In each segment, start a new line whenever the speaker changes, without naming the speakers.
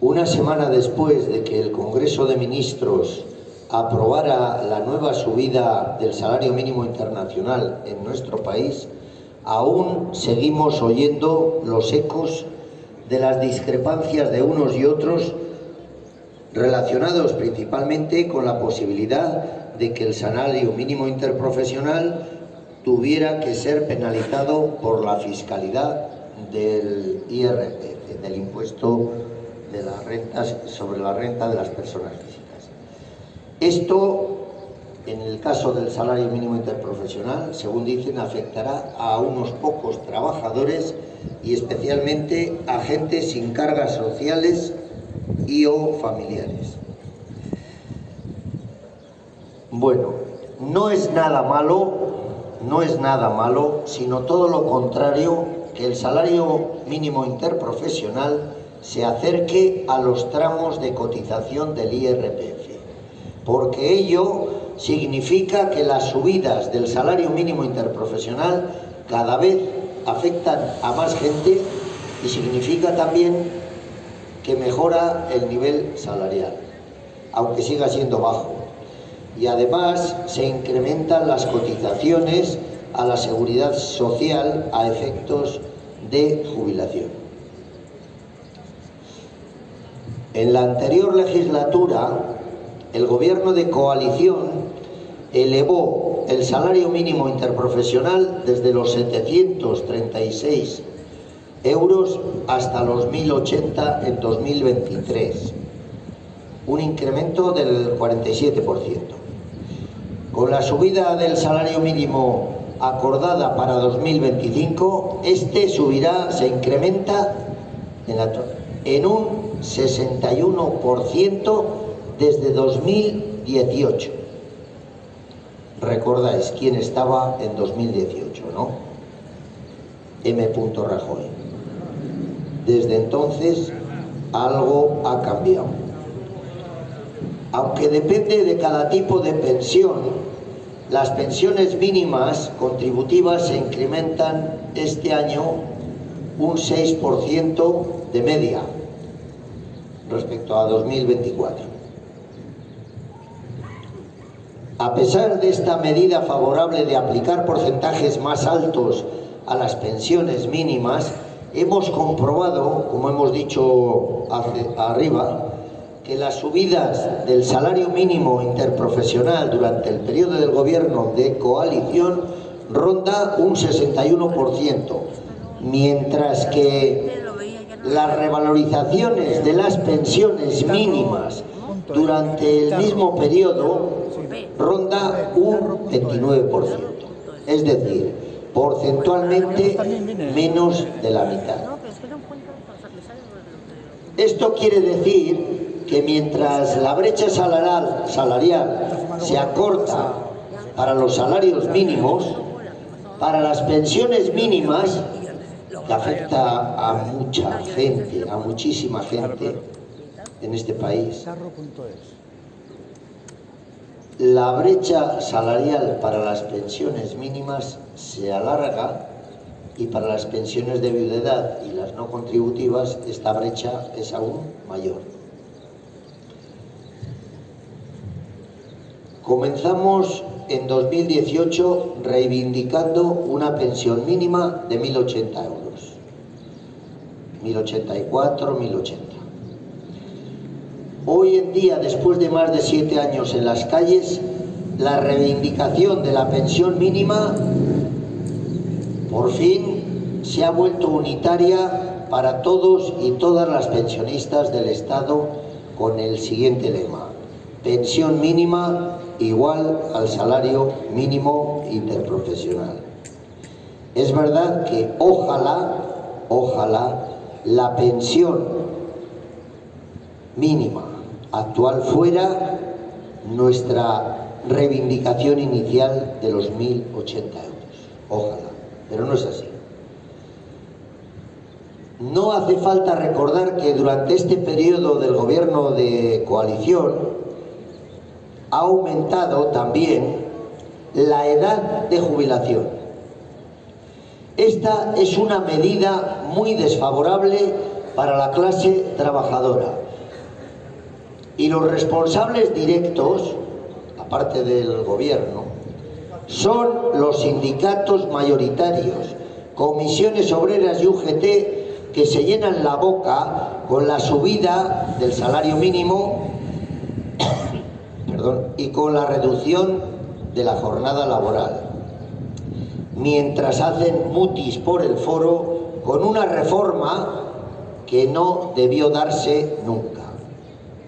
una semana después de que el Congreso de Ministros aprobara la nueva subida del salario mínimo internacional en nuestro país, aún seguimos oyendo los ecos de las discrepancias de unos y otros relacionados principalmente con la posibilidad de que el salario mínimo interprofesional tuviera que ser penalizado por la fiscalidad del IRPF, del impuesto de las rentas sobre la renta de las personas físicas. Esto, en el caso del salario mínimo interprofesional, según dicen, afectará a unos pocos trabajadores y especialmente a gente sin cargas sociales y o familiares. Bueno, no es nada malo, sino todo lo contrario, que el salario mínimo interprofesional se acerque a los tramos de cotización del IRPF, porque ello significa que las subidas del salario mínimo interprofesional cada vez afectan a más gente y significa también que mejora el nivel salarial, aunque siga siendo bajo. Y además se incrementan las cotizaciones a la seguridad social a efectos de jubilación. En la anterior legislatura, el gobierno de coalición elevó el salario mínimo interprofesional desde los 736 euros hasta los 1.080 en 2023, un incremento del 47%. Con la subida del salario mínimo acordada para 2025, este subirá, se incrementa en un 61% desde 2018. Recordáis quién estaba en 2018, ¿no? M. Rajoy. Desde entonces algo ha cambiado. Aunque depende de cada tipo de pensión, las pensiones mínimas contributivas se incrementan este año un 6% de media respecto a 2024. A pesar de esta medida favorable de aplicar porcentajes más altos a las pensiones mínimas, hemos comprobado, como hemos dicho arriba, que las subidas del salario mínimo interprofesional durante el periodo del gobierno de coalición ronda un 61%, mientras que las revalorizaciones de las pensiones mínimas durante el mismo periodo ronda un 29%, es decir, porcentualmente menos de la mitad. Esto quiere decir que mientras la brecha salarial se acorta para los salarios mínimos, para las pensiones mínimas, que afecta a mucha gente, a muchísima gente en este país, la brecha salarial para las pensiones mínimas se alarga y para las pensiones de viudedad y las no contributivas esta brecha es aún mayor. Comenzamos en 2018 reivindicando una pensión mínima de 1.080 euros, 1.084, 1.080. Hoy en día, después de más de 7 años en las calles, la reivindicación de la pensión mínima por fin se ha vuelto unitaria para todos y todas las pensionistas del Estado con el siguiente lema: pensión mínima igual al salario mínimo interprofesional. Es verdad que ojalá la pensión mínima actual fuera nuestra reivindicación inicial de los 1.080 euros. Ojalá, pero no es así. No hace falta recordar que durante este periodo del gobierno de coalición ha aumentado también la edad de jubilación. Esta es una medida muy desfavorable para la clase trabajadora, Y los responsables directos, aparte del gobierno, son los sindicatos mayoritarios, comisiones obreras y UGT, que se llenan la boca con la subida del salario mínimo y con la reducción de la jornada laboral, mientras hacen mutis por el foro con una reforma que no debió darse nunca,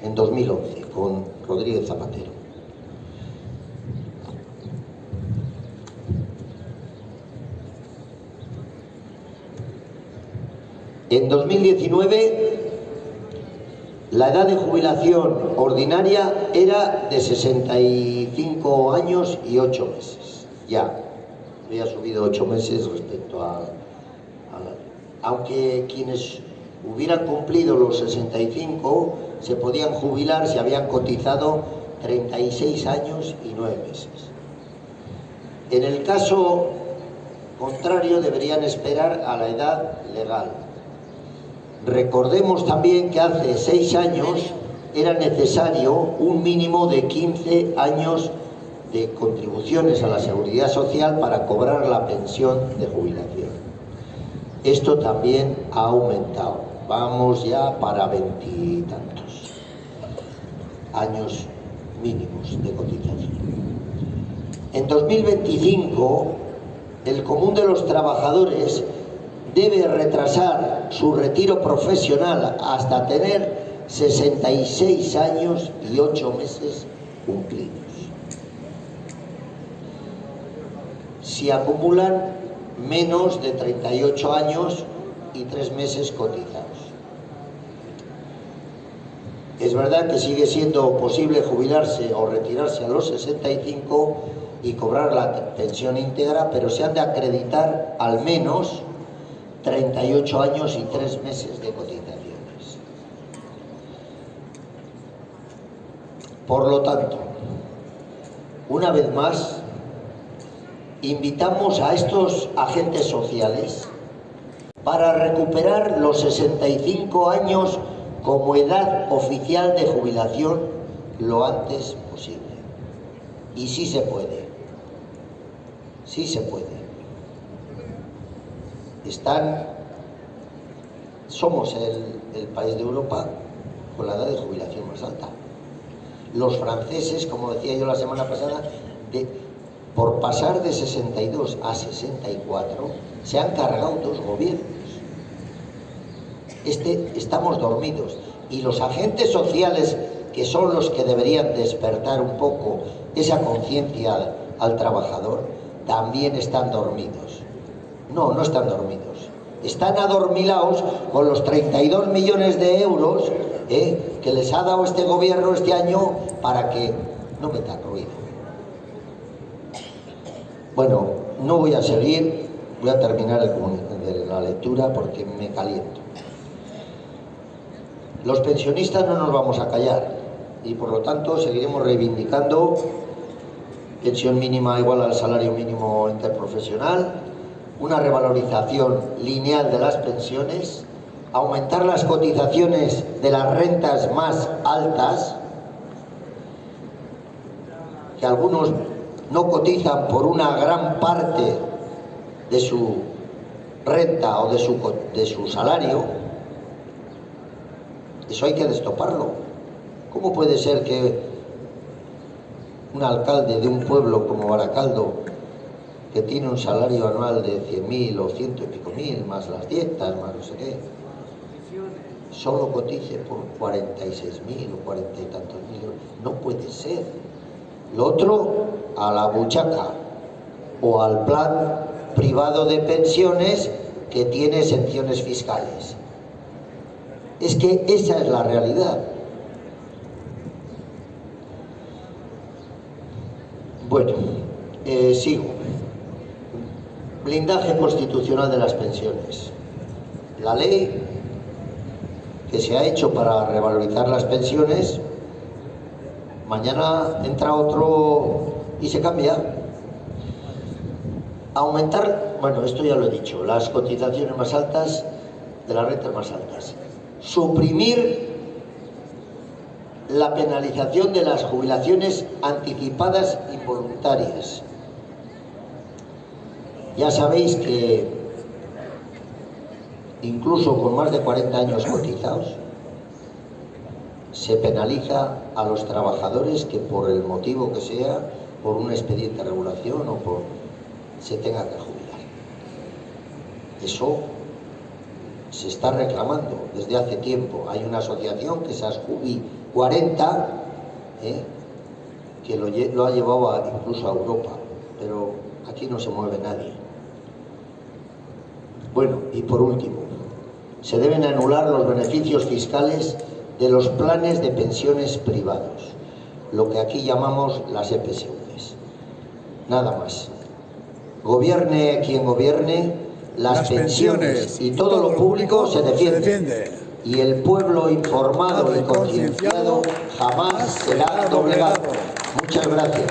en 2011, con Rodríguez Zapatero. En 2019, la edad de jubilación ordinaria era de 65 años y 8 meses. Ya, había subido 8 meses respecto a aunque quienes hubieran cumplido los 65 se podían jubilar si habían cotizado 36 años y 9 meses. En el caso contrario, deberían esperar a la edad legal. Recordemos también que hace 6 años era necesario un mínimo de 15 años de contribuciones a la Seguridad Social para cobrar la pensión de jubilación. Esto también ha aumentado. Vamos ya para 20 y tantos años mínimos de cotización. En 2025, el común de los trabajadores debe retrasar su retiro profesional hasta tener 66 años y 8 meses cumplidos. Si acumulan menos de 38 años y 3 meses cotizados. Es verdad que sigue siendo posible jubilarse o retirarse a los 65 y cobrar la pensión íntegra, pero se han de acreditar al menos 38 años y 3 meses de cotizaciones. Por lo tanto, una vez más, invitamos a estos agentes sociales para recuperar los 65 años como edad oficial de jubilación lo antes posible. Y sí se puede. Sí se puede. Somos el país de Europa con la edad de jubilación más alta. Los franceses, como decía yo la semana pasada, por pasar de 62 a 64, se han cargado 2 gobiernos. Estamos dormidos. Y los agentes sociales, que son los que deberían despertar un poco esa conciencia al trabajador, también están dormidos. No están dormidos. Están adormilados con los 32 millones de euros que les ha dado este gobierno este año para que no metan ruido. Bueno, no voy a seguir, voy a terminar la lectura porque me caliento. Los pensionistas no nos vamos a callar y por lo tanto seguiremos reivindicando pensión mínima igual al salario mínimo interprofesional, una revalorización lineal de las pensiones, aumentar las cotizaciones de las rentas más altas, que algunos no cotizan por una gran parte de su renta o de su salario. Eso hay que destoparlo. ¿Cómo puede ser que un alcalde de un pueblo como Baracaldo, que tiene un salario anual de 100.000 o 100 y pico mil, más las dietas, más no sé qué, solo cotice por 46.000 o 40 y tantos mil euros? No puede ser. Lo otro, a la buchaca o al plan privado de pensiones que tiene exenciones fiscales. Es que esa es la realidad. Bueno, sigo. Blindaje constitucional de las pensiones. La ley que se ha hecho para revalorizar las pensiones, mañana entra otro y se cambia. Aumentar, bueno, esto ya lo he dicho, las cotizaciones más altas de las rentas más altas. Suprimir la penalización de las jubilaciones anticipadas involuntarias. Ya sabéis que incluso con más de 40 años cotizados se penaliza a los trabajadores que por el motivo que sea, por un expediente de regulación o por se tenga que jubilar. Eso se está reclamando desde hace tiempo. Hay una asociación que es ASJUBI 40 que lo ha llevado incluso a Europa, pero aquí no se mueve nadie. Bueno, y por último, se deben anular los beneficios fiscales de los planes de pensiones privados, lo que aquí llamamos las EPSVs. Nada más. Gobierne quien gobierne, las pensiones y todo lo público se defiende. Y el pueblo informado y concienciado jamás será doblegado. Muchas gracias.